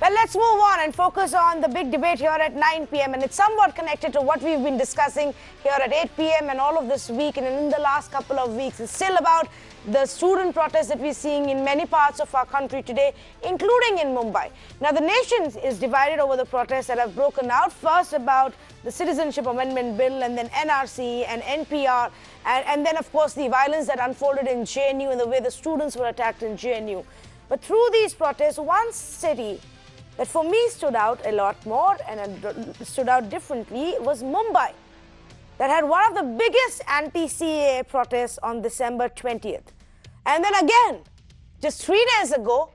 Well, let's move on and focus on the big debate here at 9 p.m. and it's somewhat connected to what we've been discussing here at 8 p.m. and all of this week and in the last couple of weeks. It's still about the student protests that we're seeing in many parts of our country today, including in Mumbai. Now, the nation is divided over the protests that have broken out. First about the Citizenship Amendment Bill, and then NRC and NPR, and then, of course, the violence that unfolded in JNU and the way the students were attacked in JNU. But through these protests, one city that for me stood out a lot more and stood out differently was Mumbai, that had one of the biggest anti-CAA protests on December 20th. And then again, just 3 days ago,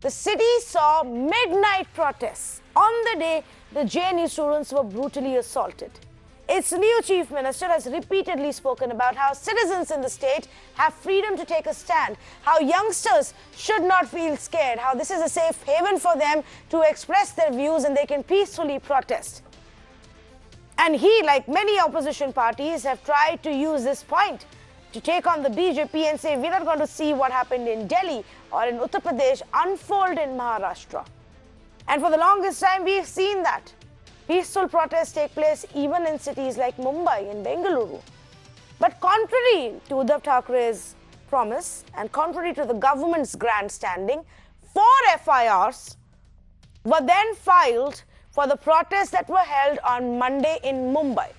the city saw midnight protests on the day the JNU students were brutally assaulted. Its new chief minister has repeatedly spoken about how citizens in the state have freedom to take a stand, how youngsters should not feel scared, how this is a safe haven for them to express their views and they can peacefully protest. And he, like many opposition parties, have tried to use this point to take on the BJP and say, we're not going to see what happened in Delhi or in Uttar Pradesh unfold in Maharashtra. And for the longest time, we've seen that peaceful protests take place even in cities like Mumbai and Bengaluru. But contrary to Uddhav Thackeray's promise and contrary to the government's grandstanding, 4 FIRs were then filed for the protests that were held on Monday in Mumbai.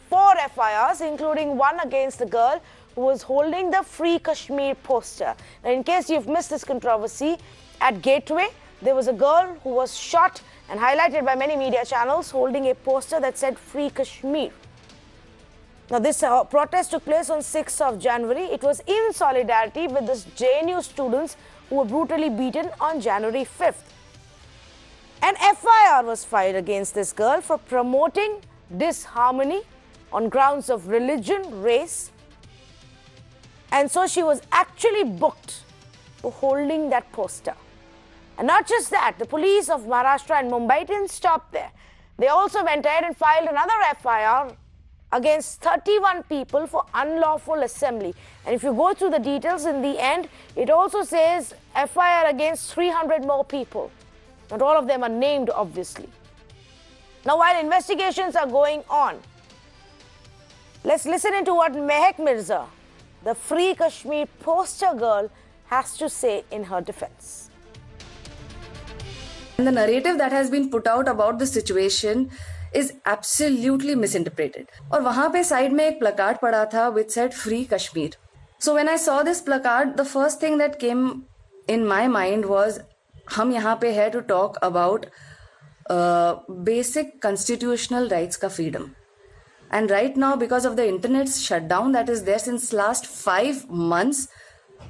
4 FIRs, including one against the girl who was holding the Free Kashmir poster. Now, in case you've missed this controversy, at Gateway, there was a girl who was shot and highlighted by many media channels holding a poster that said Free Kashmir. Now, this protest took place on 6th of January. It was in solidarity with the JNU students who were brutally beaten on January 5th. An FIR was filed against this girl for promoting disharmony on grounds of religion, race. And so she was actually booked for holding that poster. And not just that, the police of Maharashtra and Mumbai didn't stop there. They also went ahead and filed another FIR against 31 people for unlawful assembly. And if you go through the details in the end, it also says FIR against 300 more people. Not all of them are named, obviously. Now, while investigations are going on, let's listen into what Mehak Mirza, the Free Kashmir poster girl, has to say in her defense. And the narrative that has been put out about the situation is absolutely misinterpreted. और वहाँ पे side में एक placard पड़ा था which said Free Kashmir. So when I saw this placard, the first thing that came in my mind was हम यहाँ पे है to talk about basic constitutional rights का freedom. And right now, because of the internet's shutdown that is there since last 5 months,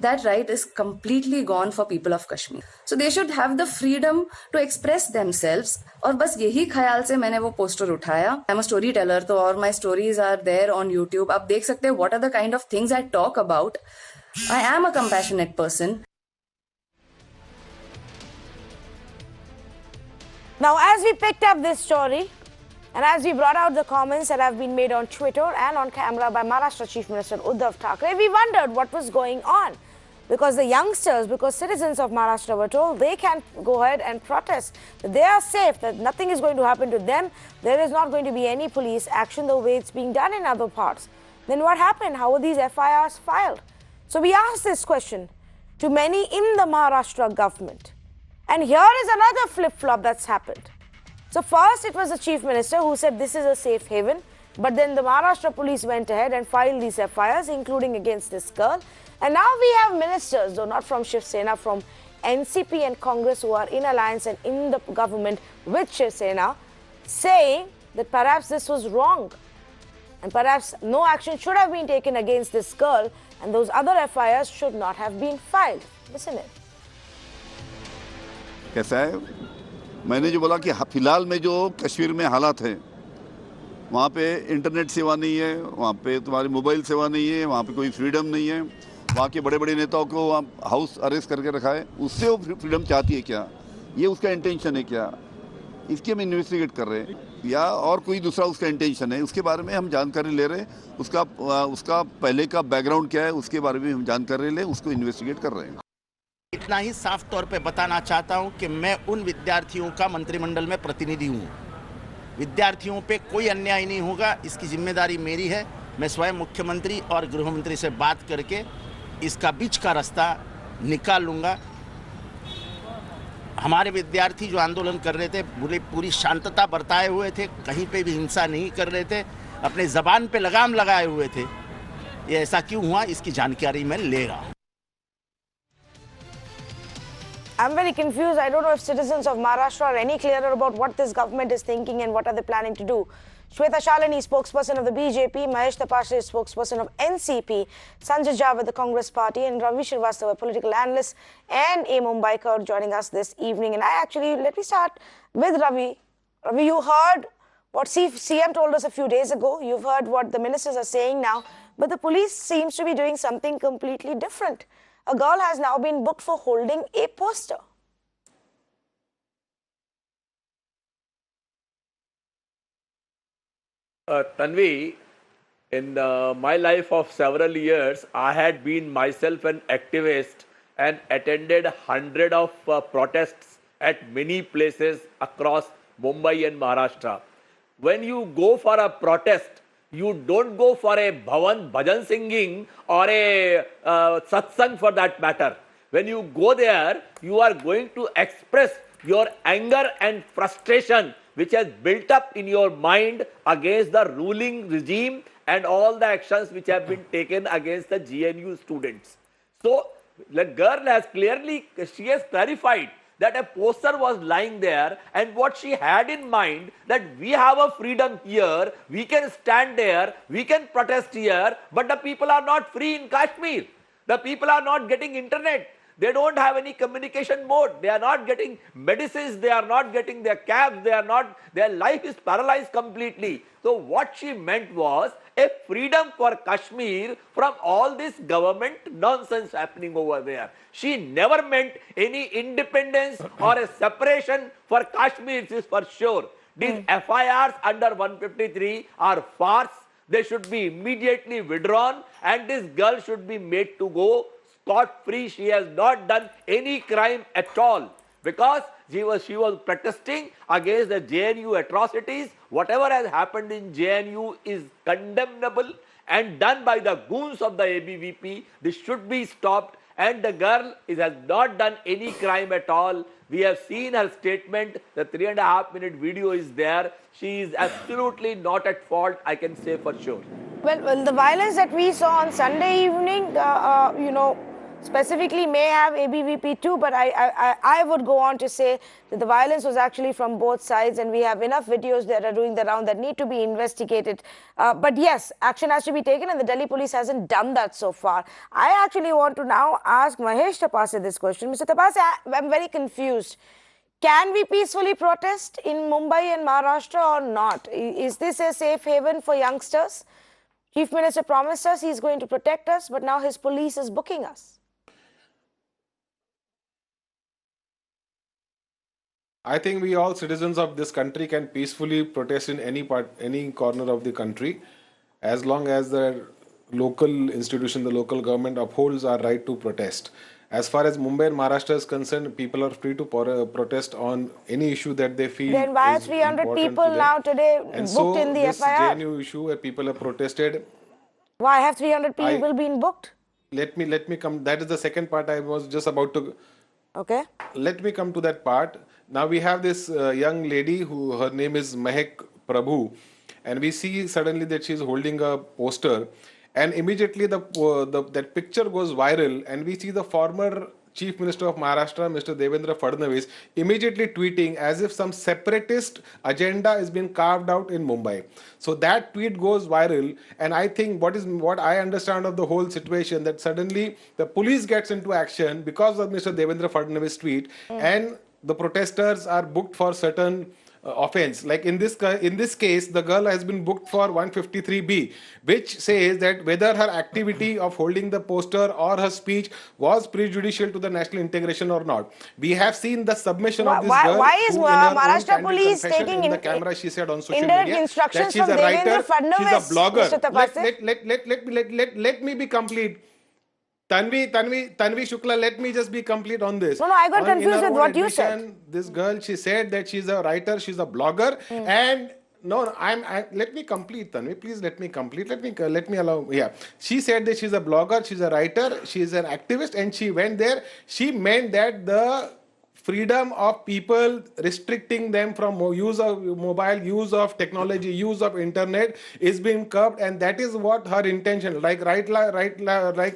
that right is completely gone for people of Kashmir. So they should have the freedom to express themselves. और बस यही ख्याल से मैंने वो poster उठाया. I'm a storyteller, तो और my stories are there on YouTube. आप देख सकते हैं what are the kind of things I talk about. I am a compassionate person. Now, as we picked up this story, and as we brought out the comments that have been made on Twitter and on camera by Maharashtra Chief Minister Uddhav Thackeray, we wondered what was going on. Because the youngsters, because citizens of Maharashtra were told they can go ahead and protest, that they are safe, that nothing is going to happen to them, there is not going to be any police action the way it's being done in other parts. Then what happened? How were these FIRs filed? So we asked this question to many in the Maharashtra government. And here is another flip-flop that's happened. So first it was the Chief Minister who said this is a safe haven, but then the Maharashtra police went ahead and filed these FIRs, including against this girl. And now we have ministers, though not from Shiv Sena, from NCP and Congress who are in alliance and in the government with Shiv Sena, saying that perhaps this was wrong and perhaps no action should have been taken against this girl and those other FIRs should not have been filed. Listen it. कैसा है? मैंने जो बोला कि फिलहाल में जो कश्मीर में हालात हैं, वहाँ पे इंटरनेट सेवा नहीं है, वहाँ पे तुम्हारी मोबाइल सेवा नहीं है, वहाँ पे कोई फ्रीडम नहीं है, वहाँ के बड़े बड़े नेताओं को हाउस अरेस्ट करके रखा है, उससे वो फ्रीडम चाहती है क्या? ये उसका इंटेंशन है क्या? इसकी हम इन्वेस्टिगेट कर रहे हैं या और कोई दूसरा उसका इंटेंशन है, उसके बारे में हम जानकारी ले रहे हैं. उसका पहले का बैकग्राउंड क्या है उसके बारे में हम जानकारी ले, उसको इन्वेस्टिगेट कर रहे हैं. इतना ही साफ तौर पे बताना चाहता हूं कि मैं उन विद्यार्थियों का मंत्रिमंडल में प्रतिनिधि हूं। विद्यार्थियों पे कोई अन्याय नहीं होगा, इसकी जिम्मेदारी मेरी है। मैं स्वयं मुख्यमंत्री और गृह मंत्री से बात करके इसका बीच का रास्ता निकाल लूँगा। हमारे विद्यार्थी जो आंदोलन कर रहे थे पूरी शांतता बरताए हुए थे, कहीं पे भी हिंसा नहीं कर रहे थे, अपने ज़बान पे लगाम लगाए हुए थे। ये ऐसा क्यों हुआ, इसकी जानकारी मैं ले रहा हूँ। I'm very confused. I don't know if citizens of Maharashtra are any clearer about what this government is thinking and what are they planning to do. Shweta Shalini, spokesperson of the BJP, Mahesh Tapashre, spokesperson of NCP, Sanjay Jha, the Congress Party, and Ravi Srivastava, a political analyst, and a Mumbaiker joining us this evening. And let me start with Ravi. Ravi, you heard what CM told us a few days ago. You've heard what the ministers are saying now. But the police seems to be doing something completely different. A girl has now been booked for holding a poster. Tanvi, in my life of several years, I had been myself an activist and attended hundreds of protests at many places across Mumbai and Maharashtra. When you go for a protest, you don't go for a bhajan singing or a satsang for that matter. When you go there, you are going to express your anger and frustration which has built up in your mind against the ruling regime and all the actions which have been taken against the GNU students. So the girl has she has clarified that a poster was lying there, and what she had in mind that we have a freedom here, we can stand there, we can protest here, but the people are not free in Kashmir. The people are not getting internet. They don't have any communication mode. They are not getting medicines. They are not getting their cabs. Their life is paralyzed completely. So what she meant was a freedom for Kashmir from all this government nonsense happening over there. She never meant any independence or a separation for Kashmir, this is for sure. These FIRs under 153 are farce. They should be immediately withdrawn, and this girl should be made to go scot-free. She has not done any crime at all, because she was protesting against the JNU atrocities. Whatever has happened in JNU is condemnable and done by the goons of the ABVP. This should be stopped, and the girl has not done any crime at all. We have seen her statement. The 3.5-minute video is there. She is absolutely not at fault, I can say for sure. Well, the violence that we saw on Sunday evening, specifically may have ABVP too, but I would go on to say that the violence was actually from both sides, and we have enough videos that are doing the round that need to be investigated. But yes, action has to be taken, and the Delhi police hasn't done that so far. I actually want to now ask Mahesh Tapase this question. Mr. Tapase, I'm very confused. Can we peacefully protest in Mumbai and Maharashtra or not? Is this a safe haven for youngsters? Chief Minister promised us he's going to protect us, but now his police is booking us. I think we all citizens of this country can peacefully protest in any corner of the country, as long as the local institution, the local government upholds our right to protest. As far as Mumbai and Maharashtra is concerned, people are free to protest on any issue that they feel. Then why are 300 people now today booked in the FIR? And so this JNU issue where people have protested. Why have 300 people been booked? Let me come. That is the second part I was just about to. Okay. Let me come to that part. Now we have this young lady her name is Mehak Prabhu, and we see suddenly that she is holding a poster, and immediately that picture goes viral, and we see the former Chief Minister of Maharashtra, Mr. Devendra Fadnavis, immediately tweeting as if some separatist agenda is being carved out in Mumbai. So that tweet goes viral, and I think what I understand of the whole situation, that suddenly the police gets into action because of Mr. Devendra Fadnavis' tweet, and the protesters are booked for certain offense. Like in this case, the girl has been booked for 153B, which says that whether her activity of holding the poster or her speech was prejudicial to the national integration or not. We have seen the submission of this girl. Why is Maharashtra police taking in the camera? She said on social indirect media instructions that she's from a writer, Devendra Fadnavis, she's a blogger. Mr. Tapase? Let me be complete. Tanvi Shukla, let me just be complete on this. No, I got confused with what you said. This girl, she said that she's a writer, she's a blogger, and no, let me complete, Tanvi. Please let me complete. Let me allow. Yeah, she said that she's a blogger, she's a writer, she's an activist, and she went there. She meant that the freedom of people, restricting them from use of mobile, use of technology, use of internet is being curbed, and that is what her intention. Like like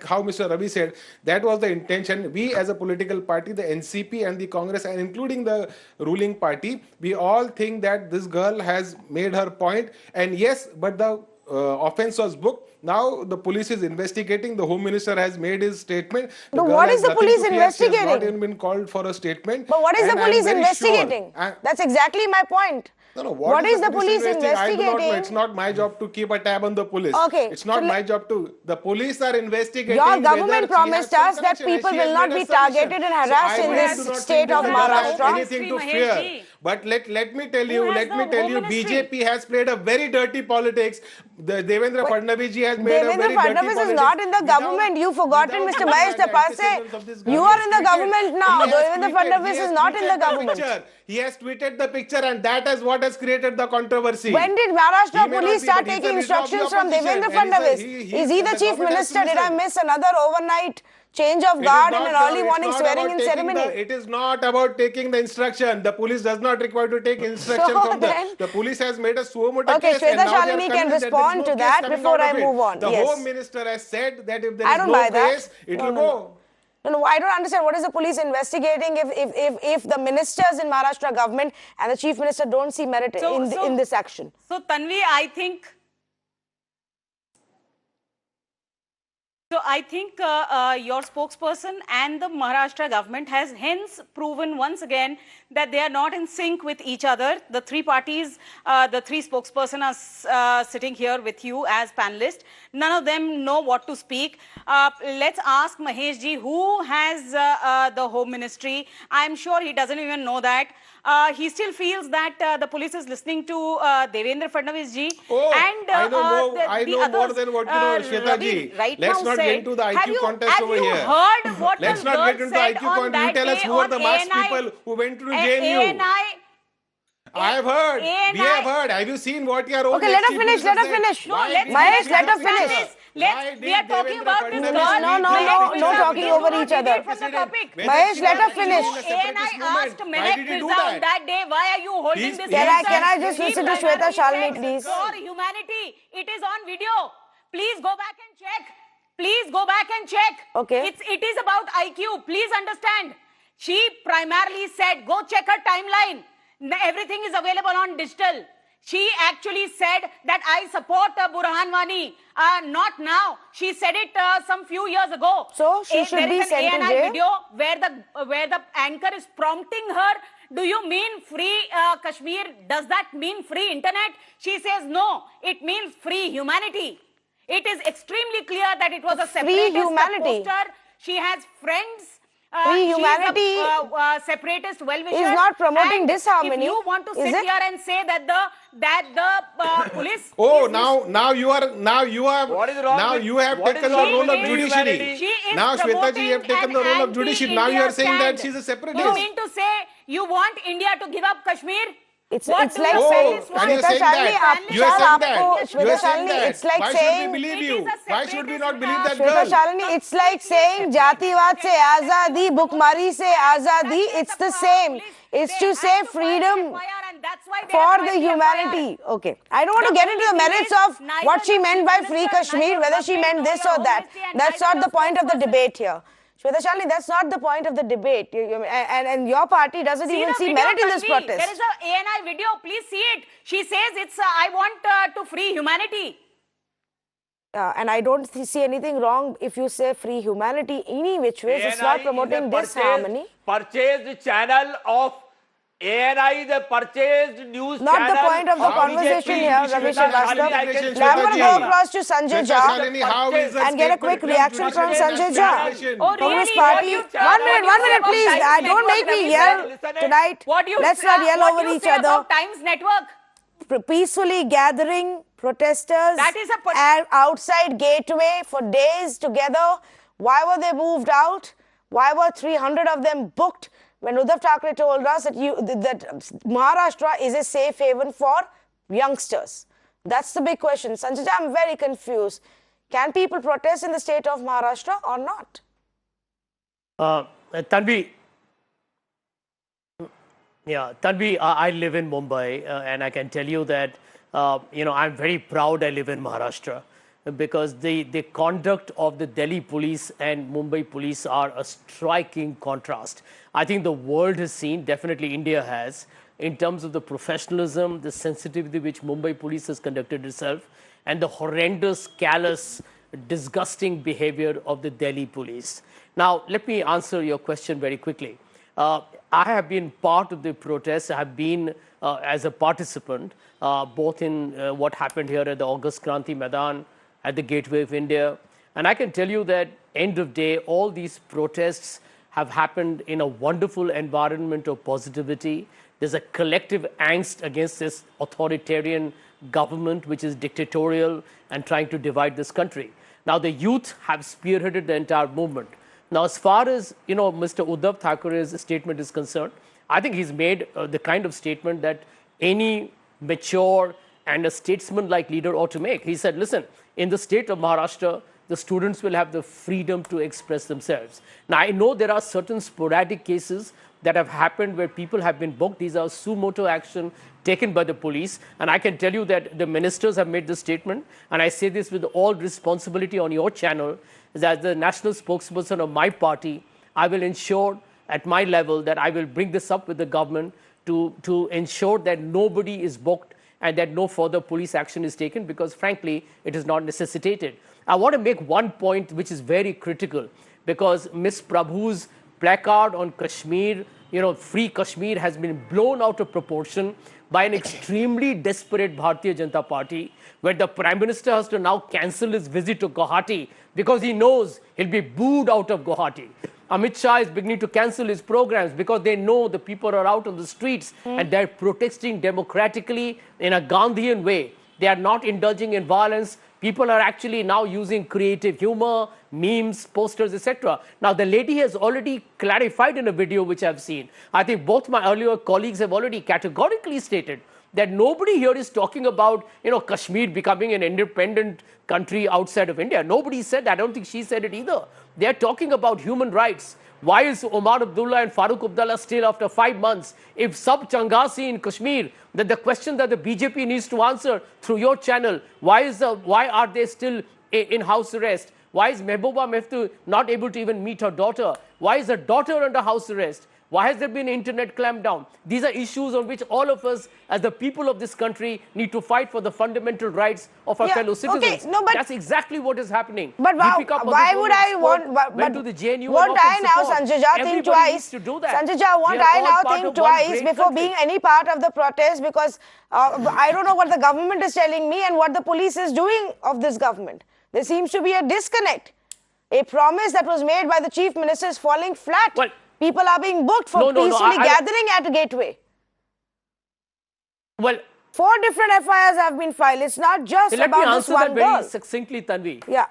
how Mr. Ravi said, that was the intention. We as a political party, the NCP and the Congress, and including the ruling party, we all think that this girl has made her point. And yes, but the offense was booked. Now the police is investigating. The Home Minister has made his statement. But what is the police investigating? She has not even been called for a statement. But what is the police investigating? That's exactly my point. No. What is the police investigating? I do not know. It's not my job to keep a tab on the police. Okay. It's not my job to. The police are investigating. Your government promised us that people will not be targeted and harassed in this state of Maharashtra. Anything to fear. But let me tell you, BJP has played a very dirty politics. The Devendra Fadnavis ji has made a very dirty politics. Devendra Fadnavis is not in the government. You've forgotten, Mr. Mahesh Tapase. You are in the government now. Devendra Fadnavis is not in the government. He has tweeted the picture, and that is what has created the controversy. When did Maharashtra police start taking instructions from Devendra Fadnavis? Is he the chief minister? Did I miss another overnight change of guard and an early morning swearing in ceremony? It is not about taking the instruction. The police does not require to take instruction from the police has made a suo motu case. Okay, Shweta Shalini can respond to that before I move on. The Home Minister has said that if there is no case, it will go. No, I don't understand. What is the police investigating if the ministers in Maharashtra government and the chief minister don't see merit in this action? So, Tanvi, I think your spokesperson and the Maharashtra government has hence proven once again that they are not in sync with each other. The three parties, the three spokespersons are sitting here with you as panelists. None of them know what to speak. Let's ask Mahesh ji, who has the Home Ministry. I'm sure he doesn't even know that. He still feels that the police is listening to Devendra Fadnavis ji. I know more than what you know, Shweta ji. Let's not get into the IQ contest over here. Heard what Let's not get into the IQ contest. You tell us who are the masked people who went to JNU. I have heard. We have heard. Have you seen what your own... Okay, let her finish. No, Mahesh, let her finish. We are talking about this girl. No talking over each other. Mahesh, let her finish. ANI asked Mehak Prabhu on that day, why are you holding this? Can I just listen to Shweta Shalini, please? For humanity, it is on video. Please go back and check. Please go back and check. Okay. It is about IQ. Please understand. She primarily said, go check her timeline. Everything is available on digital. She actually said that I support Burhan Wani. Not now. She said it some few years ago. So she should be sent to jail. There is an ANI video where the anchor is prompting her. Do you mean free Kashmir? Does that mean free internet? She says no. It means free humanity. It is extremely clear that it was a separatist poster. She has friends. Free humanity she is a separatist well-wisher. Is not promoting disharmony. If you want to sit here and say that the police. Now you have taken the role of judiciary. Now Shweta ji, you have taken the role of judiciary. Now you are saying that she's a separatist. You mean to say you want India to give up Kashmir? It's like saying, Shweta Shalini, it's like why saying, should we believe you? Why should we not believe that girl? Shweta Shalini, it's like saying Jatiwad se azadi, bhukmari se azadi. It's the same. It's to say freedom for the humanity. Okay. I don't want to get into the merits of what she meant by free Kashmir, whether she meant this or that. That's not the point of the debate here. Shweta Shalini, that's not the point of the debate. And your party doesn't even see merit in this protest. There is an ANI video. Please see it. She says it's, I want to free humanity. And I don't see anything wrong if you say free humanity any which ways. It's not promoting disharmony. Purchased channel of ANI, the purchased news not channel. Not the point of the conversation here, Ravi Srivastava. I'm going to go across to Sanjay Jha and get a quick reaction from Sanjay Jha. Congress Party. 1 minute, please. Don't make me yell tonight. Let's not yell over each other. Times Network. Peacefully gathering protesters outside Gateway for days together Why were they moved out? Why were 300 of them booked when Uddhav Thackeray told us that Maharashtra is a safe haven for youngsters? That's the big question. Sanjay, I'm very confused. Can people protest in the state of Maharashtra or not? Tanvi, I live in Mumbai and I can tell you that, I'm very proud I live in Maharashtra because the conduct of the Delhi police and Mumbai police are a striking contrast. I think the world has seen, definitely India has, in terms of the professionalism, the sensitivity which Mumbai police has conducted itself, and the horrendous, callous, disgusting behavior of the Delhi police. Now, let me answer your question very quickly. I have been part of the protests. I have been as a participant, both in what happened here at the August Kranti Maidan, at the Gateway of India. And I can tell you that end of day, all these protests have happened in a wonderful environment of positivity. There's a collective angst against this authoritarian government, which is dictatorial and trying to divide this country. Now, the youth have spearheaded the entire movement. Now, as far as, Mr. Uddhav Thackeray's statement is concerned, I think he's made the kind of statement that any mature and a statesman-like leader ought to make. He said, listen, in the state of Maharashtra, the students will have the freedom to express themselves. Now, I know there are certain sporadic cases that have happened where people have been booked. These are suo motu action taken by the police. And I can tell you that the ministers have made this statement. And I say this with all responsibility on your channel, that the national spokesperson of my party, I will ensure at my level that I will bring this up with the government to ensure that nobody is booked and that no further police action is taken, because frankly, it is not necessitated. I want to make one point which is very critical, because Ms. Prabhu's placard on Kashmir, free Kashmir, has been blown out of proportion by an extremely desperate Bharatiya Janata Party, where the Prime Minister has to now cancel his visit to Guwahati because he knows he'll be booed out of Guwahati. Amit Shah is beginning to cancel his programs because they know the people are out on the streets and they're protesting democratically in a Gandhian way. They are not indulging in violence. People are actually now using creative humor, memes, posters, etc. Now, the lady has already clarified in a video which I've seen. I think both my earlier colleagues have already categorically stated that nobody here is talking about, Kashmir becoming an independent country outside of India. Nobody said that. I don't think she said it either. They're talking about human rights. Why is Omar Abdullah and Farooq Abdullah still after 5 months? If sub Changasi in Kashmir, then the question that the BJP needs to answer through your channel, why are they still in house arrest? Why is Mehbooba Mufti not able to even meet her daughter? Why is her daughter under house arrest? Why has there been internet clampdown? These are issues on which all of us, as the people of this country, need to fight for the fundamental rights of our fellow citizens. Okay, no, but that's exactly what is happening. But why would I want? But to the JNU won't I now, Sanjay, think twice? Sanjay, won't I now think twice before being any part of the protest? Because I don't know what the government is telling me and what the police is doing of this government. There seems to be a disconnect. A promise that was made by the chief minister is falling flat. Well, people are being booked for peacefully gathering at a gateway. Well, 4 different FIRs have been filed. It's not just about this one girl. Let me answer that very succinctly, Tanvi. Yeah.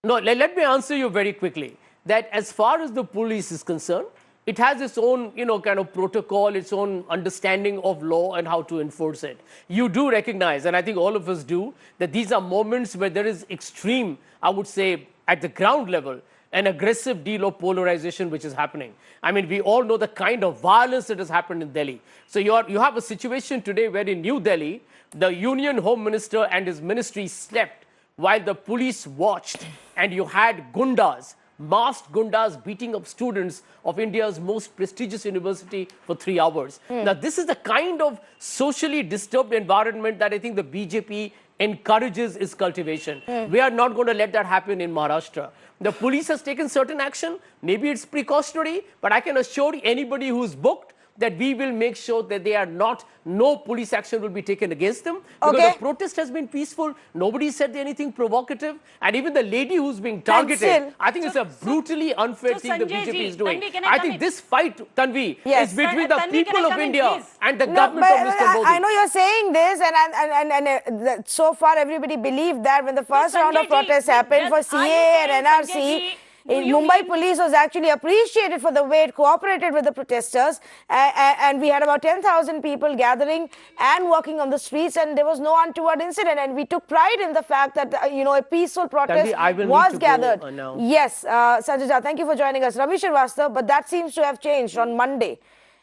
Let me answer you very quickly. That as far as the police is concerned, it has its own, kind of protocol, its own understanding of law and how to enforce it. You do recognize, and I think all of us do, that these are moments where there is extreme, I would say, at the ground level, an aggressive deal of polarization which is happening. I mean, we all know the kind of violence that has happened in Delhi. So you have a situation today where in New Delhi, the Union Home Minister and his ministry slept while the police watched, and you had gundas, masked gundas beating up students of India's most prestigious university for 3 hours. Now, this is the kind of socially disturbed environment that I think the BJP encourages its cultivation. We are not going to let that happen in Maharashtra. The police has taken certain action. Maybe it's precautionary, but I can assure anybody who's booked that we will make sure that they are not, no police action will be taken against them. Because Okay. the protest has been peaceful. Nobody said anything provocative. And even the lady who's being And targeted, still- I think it's a brutally unfair so thing the Sanjay BJP ji, is doing. Tanvi, can I I come think in? this fight, Tanvi, Yes. is between the Tanvi, can people I of come in, India please? and the No, government but of Mr. Modi. I know you're saying this, and so far everybody believed that when the first round of Sanjay ji, protests happened for are you CA saying, and Sanjay NRC, ji, do you Mumbai mean- police was actually appreciated for the way it cooperated with the protesters, and we had about 10,000 people gathering and walking on the streets, and there was no untoward incident, and we took pride in the fact that a peaceful protest I will need was to go, gathered. now. Yes, Sanjay Jha, thank you for joining us. Ravi Srivastava, but that seems to have changed on Monday.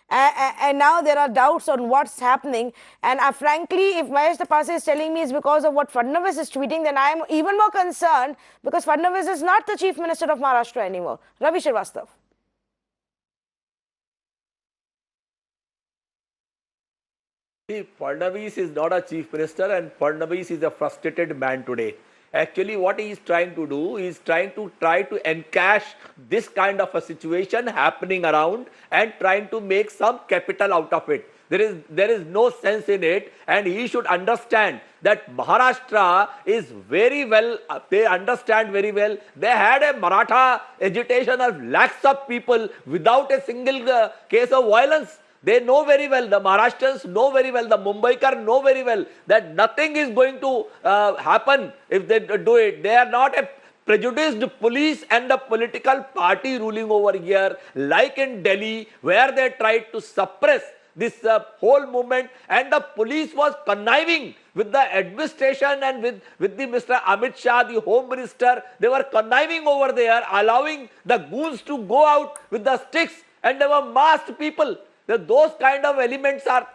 And now there are doubts on what's happening. And frankly, if Mahesh Tapase is telling me it's because of what Fadnavis is tweeting, then I am even more concerned because Fadnavis is not the Chief Minister of Maharashtra anymore. Ravi Srivastava. See, Fadnavis is not a chief minister, and Fadnavis is a frustrated man today. Actually, what he is trying to do is try to encash this kind of a situation happening around and trying to make some capital out of it. There is no sense in it, and he should understand that Maharashtra is very well, they understand very well. They had a Maratha agitation of lakhs of people without a single case of violence. They know very well, the Maharashtrians know very well, the Mumbaikar know very well that nothing is going to happen if they do it. They are not a prejudiced police and the political party ruling over here, like in Delhi, where they tried to suppress this whole movement, and the police was conniving with the administration and with the Mr. Amit Shah, the Home Minister. They were conniving over there, allowing the goons to go out with the sticks, and there were masked people. Those kind of elements are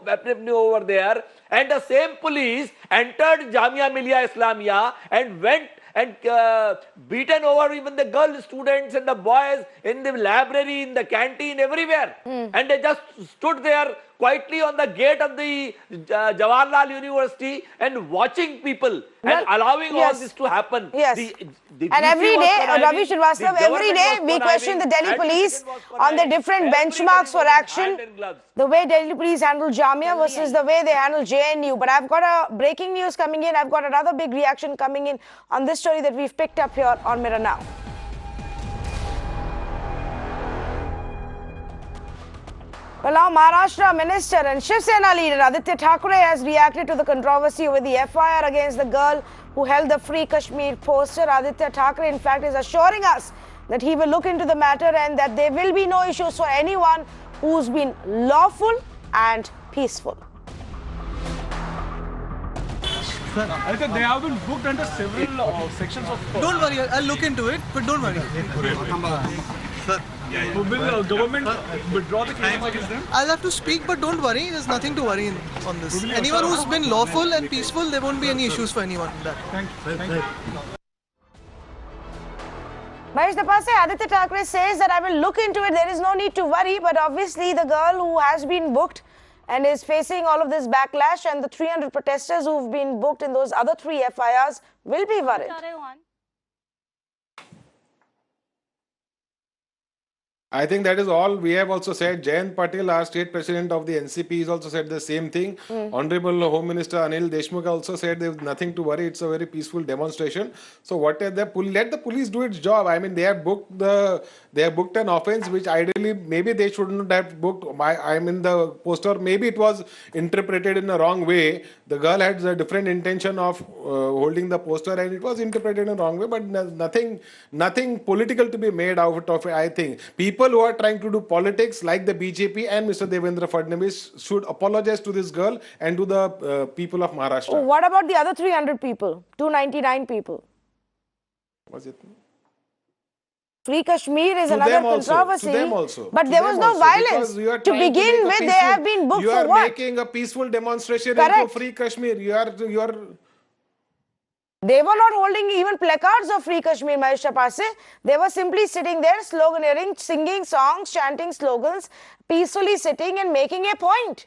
happening over there, and the same police entered Jamia Millia Islamia and went and beaten over even the girl students and the boys in the library, in the canteen, everywhere. And they just stood there quietly on the gate of the Jawaharlal University and watching people and allowing all yes. this to happen. Yes. The And DC every was day, conniving, Ravi the Srivastava, every government day was we question the Delhi conniving, police administration was on the conniving. different Everybody benchmarks for was in action. hand and gloves. The way Delhi police handle Jamia versus the way they handle JNU. But I've got a breaking news coming in. I've got another big reaction coming in on this story that we've picked up here on Mirror Now. Well, now Maharashtra Minister and Shiv Sena leader Aditya Thackeray has reacted to the controversy over the FIR against the girl who held the Free Kashmir poster. Aditya Thackeray, in fact, is assuring us that he will look into the matter and that there will be no issues for anyone who's been lawful and peaceful. Sir, I think they have been booked under several sections of... Don't worry, I'll look into it, but don't worry. Sir, will government withdraw the claim against them? I'll have to speak, but don't worry, there's nothing to worry on this. Anyone who's been lawful and peaceful, there won't be any issues for anyone in that. Thank you. Mahesh Tapase, Aditya Thackeray says that I will look into it. There is no need to worry, but obviously the girl who has been booked and is facing all of this backlash and the 300 protesters who've been booked in those other 3 FIRs will be worried. I think that is all. We have also said, Jayant Patil, our state president of the NCP, has also said the same thing. Honorable Home Minister Anil Deshmukh also said there is nothing to worry. It's a very peaceful demonstration. So what let the police do its job. I mean, they have booked an offence which ideally maybe they shouldn't have booked. The poster, maybe it was interpreted in the wrong way. The girl had a different intention of holding the poster and it was interpreted in the wrong way. But nothing political to be made out of it, I think. People who are trying to do politics like the BJP and Mr. Devendra Fadnavis should apologize to this girl and to the people of Maharashtra. What about the other 300 people, 299 people? Was it? Free Kashmir is To another them also, controversy. to them also. But To there them was no also, violence. because you are To trying begin make a with, they peaceful- have been booked you for are what? making a peaceful demonstration Correct. into Free Kashmir. You are. They were not holding even placards of Free Kashmir, Mahesh Tapase. They were simply sitting there, sloganeering, singing songs, chanting slogans, peacefully sitting and making a point.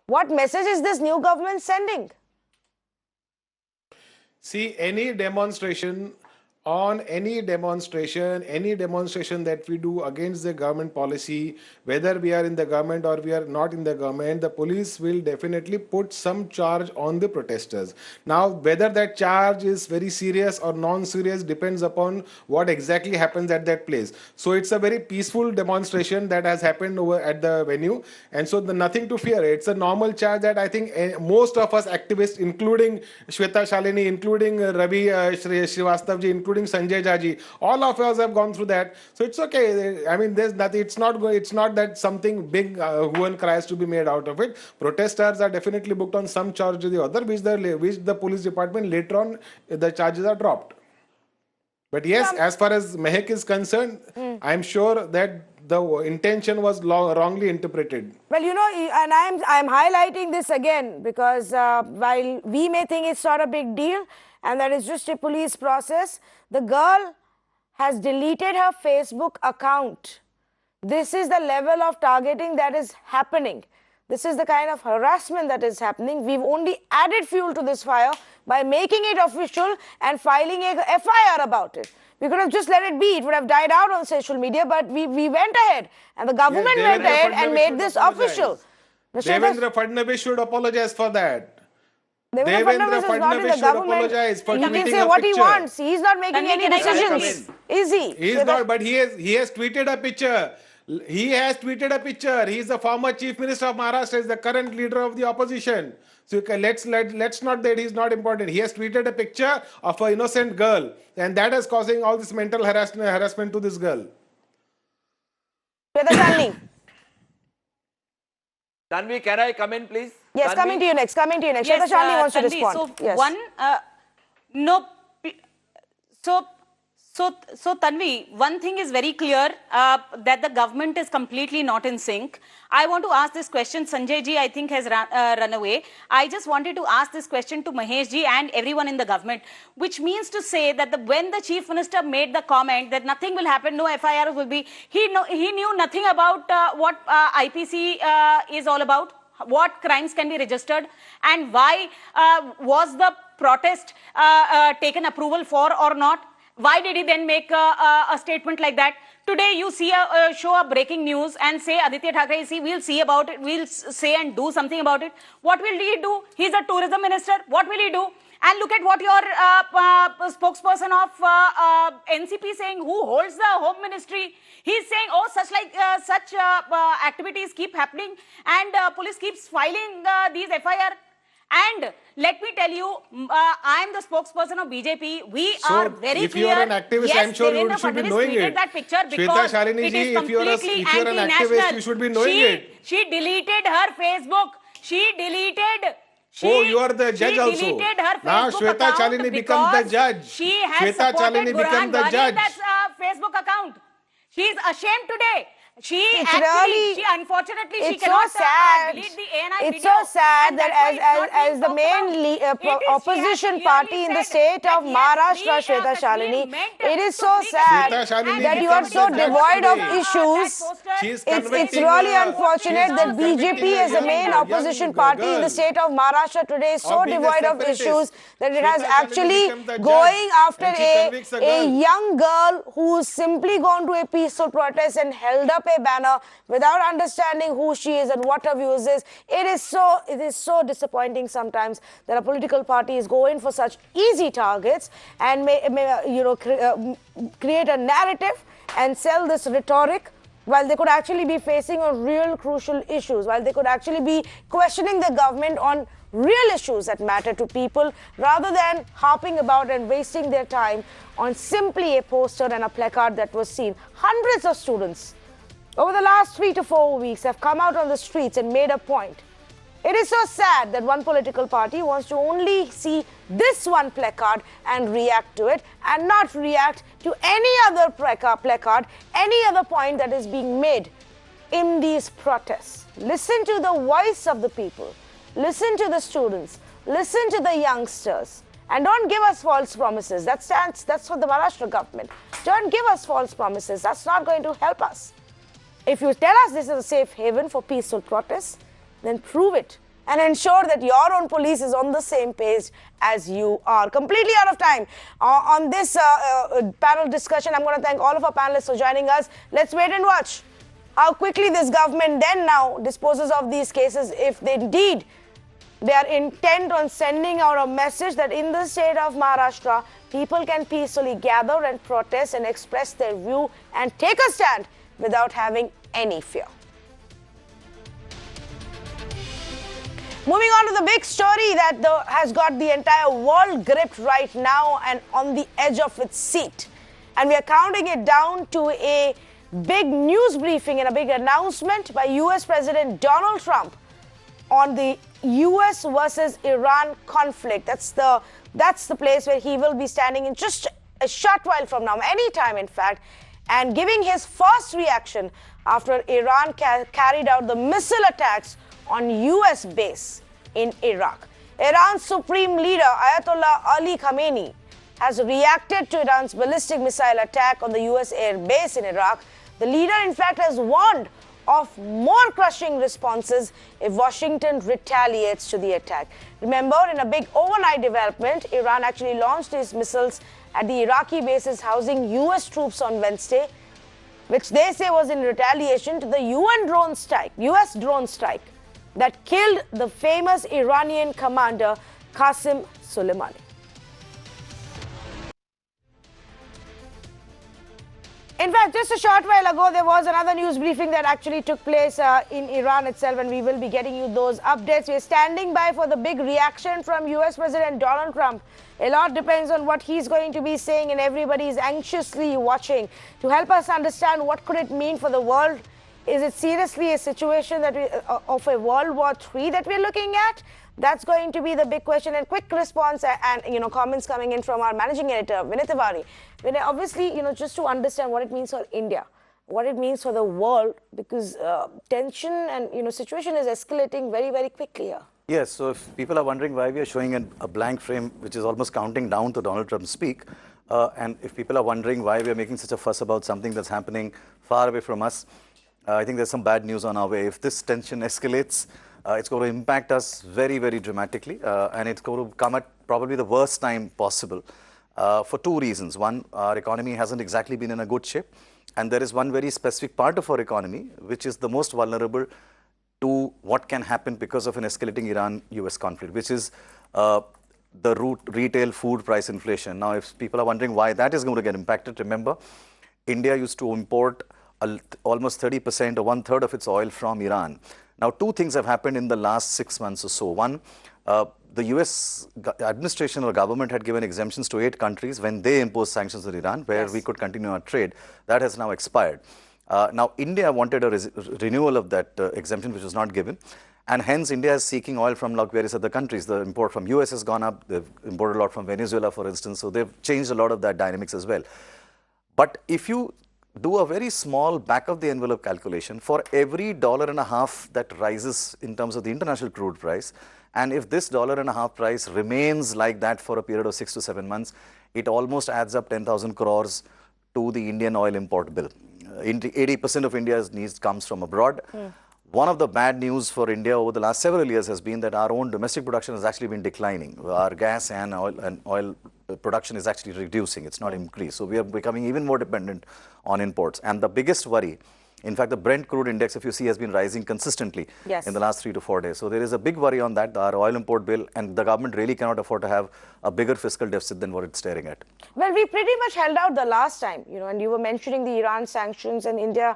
What message is this new government sending? See, any demonstration on any demonstration that we do against the government policy, whether we are in the government or we are not in the government, the police will definitely put some charge on the protesters. Now, whether that charge is very serious or non-serious depends upon what exactly happens at that place. So it's a very peaceful demonstration that has happened over at the venue, and so nothing to fear. It's a normal charge that I think most of us activists, including Shweta Shalini, including Ravi Srivastavji, including Sanjay Jaji, all of us have gone through that. So it's okay. I mean, there's nothing. It's not that something big hue and cries to be made out of it. Protesters are definitely booked on some charge or the other, which the police department later on the charges are dropped. But yes, as far as Mehak is concerned, I'm sure that the intention was wrongly interpreted. Well, you know, and I'm highlighting this again because while we may think it's not a big deal and that it's just a police process, the girl has deleted her Facebook account. This is the level of targeting that is happening. This is the kind of harassment that is happening. We've only added fuel to this fire by making it official and filing a FIR about it. We could have just let it be. It would have died out on social media, but we went ahead. And the government went ahead and made this official. Devendra Fadnavis should apologize for that. Devendra Fadnavis should apologize for tweeting a picture. He can say what he wants. He's not making any decisions. Is he? He's not, but he has tweeted a picture. He has tweeted a picture. He is the former Chief Minister of Maharashtra. He is the current leader of the opposition. So let's not that he's not important. He has tweeted a picture of an innocent girl, and that is causing all this mental harassment to this girl. Tanvi, can I come in, please? Yes, Tanvi? coming to you next. Yes, Shweta wants to Tanvi, respond. So yes. So Tanvi, one thing is very clear that the government is completely not in sync. I want to ask this question. Sanjay ji, I think, has run away. I just wanted to ask this question to Mahesh ji and everyone in the government, which means to say that when the Chief Minister made the comment that nothing will happen, no FIR will be, he knew nothing about what IPC is all about, what crimes can be registered, and why was the protest taken approval for or not. Why did he then make a statement like that? Today you see show up breaking news and say Aditya Thackeray, see, we'll see about it, we'll say and do something about it. What will he do? He's a tourism minister. What will he do? And look at what your spokesperson of NCP saying, who holds the home ministry. He's saying, oh, such activities keep happening and police keeps filing these FIR. And let me tell you, I am the spokesperson of BJP. We are very if clear. If you are an activist, yes, I'm sure you should be knowing it. That picture because Shalini ji, if you are an activist, you should be knowing it. She deleted her Facebook. She deleted. You are the judge also. She deleted her Facebook now Shweta Shalini becomes the judge. She has supported Burhan Wani's Facebook account. She is ashamed today. She unfortunately she cannot delete the ANI video. It's so sad that as the main opposition party in the state of Maharashtra, Shweta Shalini, it is so sad that you are so devoid of issues. It's really unfortunate that BJP as the main opposition party in the state of Maharashtra today is so devoid of issues that it has actually going after a young girl who's simply gone to a peaceful protest and held up a banner without understanding who she is and what her views is. It is so disappointing sometimes that a political party is going for such easy targets and create a narrative and sell this rhetoric while they could actually be facing on real crucial issues, while they could actually be questioning the government on real issues that matter to people, rather than harping about and wasting their time on simply a poster and a placard that was seen. Hundreds of students over the last 3 to 4 weeks have come out on the streets and made a point. It is so sad that one political party wants to only see this one placard and react to it and not react to any other placard, any other point that is being made in these protests. Listen to the voice of the people. Listen to the students. Listen to the youngsters. And don't give us false promises. That's for the Maharashtra government. Don't give us false promises. That's not going to help us. If you tell us this is a safe haven for peaceful protests, then prove it and ensure that your own police is on the same page as you are. Completely out of time on this panel discussion. I'm going to thank all of our panelists for joining us. Let's wait and watch how quickly this government then now disposes of these cases, if they indeed they are intent on sending out a message that in the state of Maharashtra, people can peacefully gather and protest and express their view and take a stand without having any fear. Moving on to the big story that has got the entire world gripped right now and on the edge of its seat. And we are counting it down to a big news briefing and a big announcement by US President Donald Trump on the US versus Iran conflict. That's the place where he will be standing in just a short while from now, any time in fact, and giving his first reaction after Iran carried out the missile attacks on US base in Iraq. Iran's supreme leader Ayatollah Ali Khamenei has reacted to Iran's ballistic missile attack on the US air base in Iraq. The leader in fact has warned of more crushing responses if Washington retaliates to the attack. Remember, in a big overnight development, Iran actually launched these missiles at the Iraqi bases housing US troops on Wednesday, which they say was in retaliation to the US drone strike that killed the famous Iranian commander Qasem Soleimani. In fact, just a short while ago, there was another news briefing that actually took place in Iran itself, and we will be getting you those updates. We're standing by for the big reaction from US President Donald Trump. A lot depends on what he's going to be saying, and everybody is anxiously watching to help us understand what could it mean for the world. Is it seriously a situation that of a World War III that we're looking at? That's going to be the big question. And quick response and comments coming in from our managing editor Vinay Tiwari. Vinay, obviously, just to understand what it means for India, what it means for the world, because tension and situation is escalating very, very quickly here. Yes, so if people are wondering why we are showing a blank frame, which is almost counting down to Donald Trump's speak, and if people are wondering why we are making such a fuss about something that's happening far away from us, I think there's some bad news on our way. If this tension escalates, it's going to impact us very, very dramatically, and it's going to come at probably the worst time possible for two reasons. One, our economy hasn't exactly been in a good shape, and there is one very specific part of our economy which is the most vulnerable to what can happen because of an escalating Iran-US conflict, which is the retail food price inflation. Now, if people are wondering why that is going to get impacted, remember, India used to import almost 30% or one-third of its oil from Iran. Now, two things have happened in the last 6 months or so. One, the US administration or government had given exemptions to 8 countries when they imposed sanctions on Iran, where we could continue our trade. That has now expired. Now, India wanted a renewal of that exemption, which was not given. And hence, India is seeking oil from various other countries. The import from US has gone up. They've imported a lot from Venezuela, for instance. So they've changed a lot of that dynamics as well. But if you do a very small back-of-the-envelope calculation, for every $1.50 that rises in terms of the international crude price, and if this $1.50 price remains like that for a period of 6 to 7 months, it almost adds up 10,000 crores to the Indian oil import bill. 80% of India's needs comes from abroad. One of the bad news for India over the last several years has been that our own domestic production has actually been declining. Our gas and oil production is actually reducing. It's not increased. So we are becoming even more dependent on imports. And the biggest worry, in fact, the Brent crude index, if you see, has been rising consistently in the last 3 to 4 days. So there is a big worry on that, our oil import bill, and the government really cannot afford to have a bigger fiscal deficit than what it's staring at. Well, we pretty much held out the last time, and you were mentioning the Iran sanctions, and India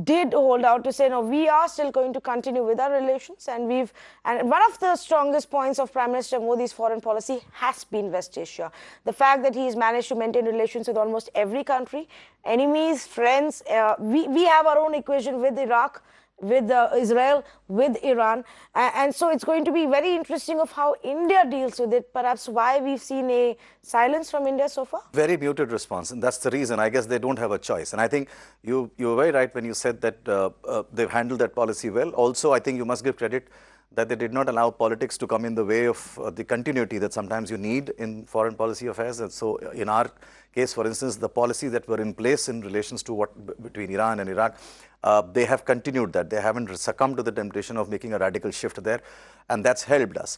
did hold out to say, no, we are still going to continue with our relations. And one of the strongest points of Prime Minister Modi's foreign policy has been West Asia. The fact that he's managed to maintain relations with almost every country, enemies, friends. We have our own equation with Iraq, with Israel, with Iran. And so it's going to be very interesting of how India deals with it, perhaps why we've seen a silence from India so far. Very muted response, and that's the reason. I guess they don't have a choice. And I think you were very right when you said that they've handled that policy well. Also, I think you must give credit that they did not allow politics to come in the way of the continuity that sometimes you need in foreign policy affairs. And so in our case, for instance, the policies that were in place in relations to between Iran and Iraq, they have continued that. They haven't succumbed to the temptation of making a radical shift there, and that's helped us.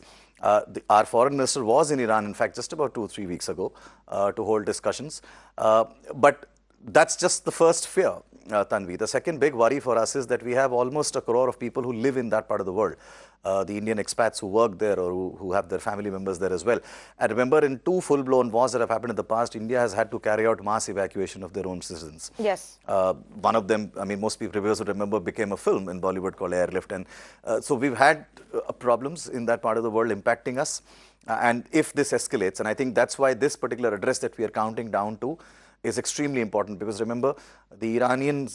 Our foreign minister was in Iran, in fact, just about 2 or 3 weeks ago to hold discussions. But that's just the first fear, Tanvi. The second big worry for us is that we have almost 1 crore of people who live in that part of the world. The Indian expats who work there or who have their family members there as well. And remember, in 2 full-blown wars that have happened in the past, India has had to carry out mass evacuation of their own citizens. Yes. One of them, I mean, most people would remember, became a film in Bollywood called Airlift. And so we've had problems in that part of the world impacting us. And if this escalates, and I think that's why this particular address that we are counting down to is extremely important, because remember, the Iranian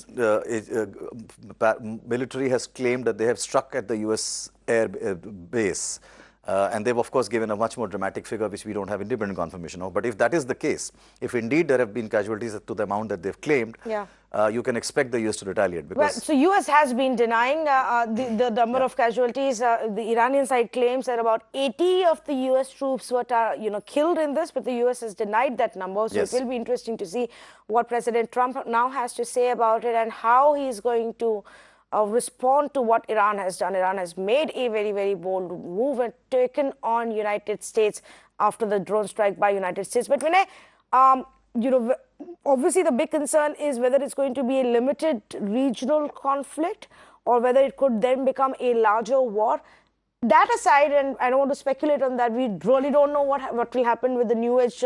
military has claimed that they have struck at the US air base. And they've, of course, given a much more dramatic figure, which we don't have independent confirmation of. But if that is the case, if indeed there have been casualties to the amount that they've claimed, you can expect the US to retaliate. Because well, so US has been denying the number of casualties. The Iranian side claims that about 80 of the US troops were killed in this, but the US has denied that number. So it will be interesting to see what President Trump now has to say about it and how he's going to respond to what Iran has done. Iran has made a very, very bold move and taken on United States after the drone strike by United States. But Vinay, obviously the big concern is whether it's going to be a limited regional conflict or whether it could then become a larger war. That aside, and I don't want to speculate on that, we really don't know what will happen with the new age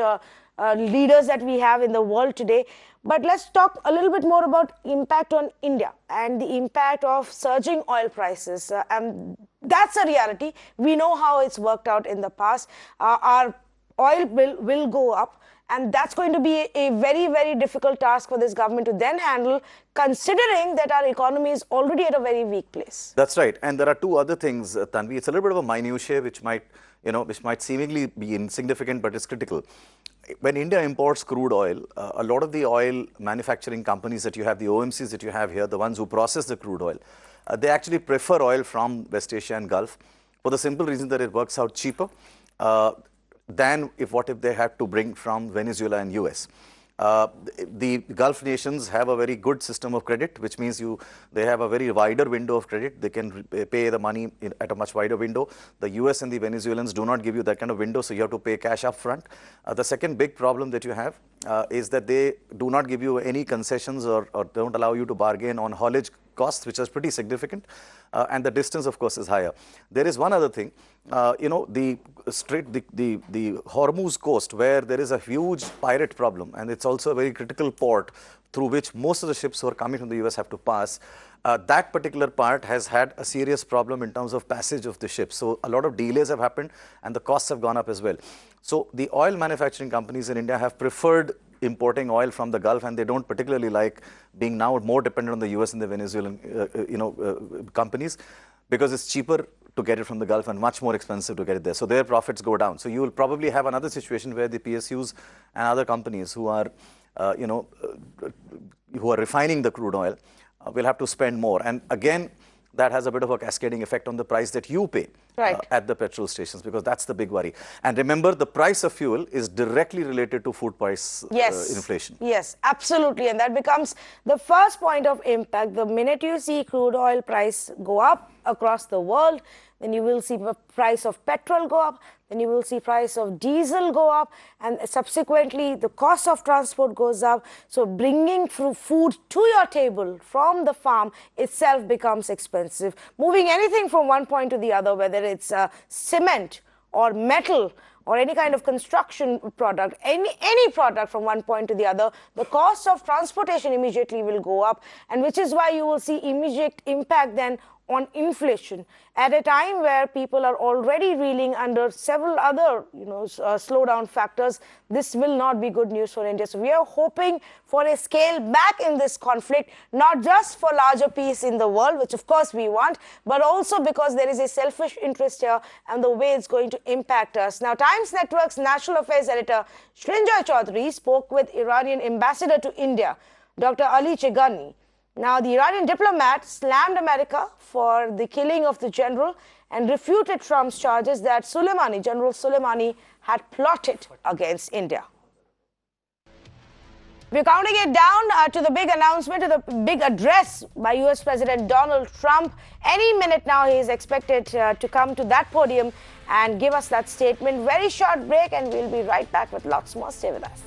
leaders that we have in the world today. But let's talk a little bit more about impact on India and the impact of surging oil prices. And that's a reality. We know how it's worked out in the past. Our oil bill will go up. And that's going to be a very, very difficult task for this government to then handle, considering that our economy is already at a very weak place. That's right. And there are 2 other things, Tanvi. It's a little bit of a minutiae, which might seemingly be insignificant, but it's critical. When India imports crude oil, a lot of the oil manufacturing companies that you have, the OMCs that you have here, the ones who process the crude oil, they actually prefer oil from West Asia and Gulf for the simple reason that it works out cheaper than what if they had to bring from Venezuela and US. The Gulf nations have a very good system of credit, which means they have a very wider window of credit. They can pay the money at a much wider window. The US and the Venezuelans do not give you that kind of window, so you have to pay cash up front. The second big problem that you have is that they do not give you any concessions or don't allow you to bargain on haulage costs, which is pretty significant, and the distance, of course, is higher. There is one other thing, the Hormuz coast, where there is a huge pirate problem, and it's also a very critical port through which most of the ships who are coming from the US have to pass. That particular part has had a serious problem in terms of passage of the ships. So a lot of delays have happened, and the costs have gone up as well. So the oil manufacturing companies in India have preferred importing oil from the Gulf, and they don't particularly like being now more dependent on the US and the Venezuelan companies, because it's cheaper to get it from the Gulf and much more expensive to get it there. So their profits go down. So you will probably have another situation where the PSUs and other companies who are refining the crude oil will have to spend more. And again, that has a bit of a cascading effect on the price that you pay at the petrol stations, because that's the big worry. And remember, the price of fuel is directly related to food price inflation. Yes, absolutely. And that becomes the first point of impact. The minute you see crude oil price go up across the world, then you will see the price of petrol go up, then you will see price of diesel go up, and subsequently the cost of transport goes up. So bringing food to your table from the farm itself becomes expensive. Moving anything from one point to the other, whether it's cement or metal or any kind of construction product, any product from one point to the other, the cost of transportation immediately will go up, and which is why you will see immediate impact then on inflation at a time where people are already reeling under several other slowdown factors. This will not be good news for India. So we are hoping for a scale back in this conflict, not just for larger peace in the world, which of course we want, but also because there is a selfish interest here and the way it's going to impact us. Now, Times Network's National Affairs editor Srinjoy Chaudhary spoke with Iranian ambassador to India, Dr. Ali Chegani. Now, the Iranian diplomat slammed America for the killing of the general and refuted Trump's charges that General Soleimani had plotted against India. We're counting it down to the big announcement, to the big address by US President Donald Trump. Any minute now, he is expected to come to that podium and give us that statement. Very short break, and we'll be right back with lots more. Stay with us.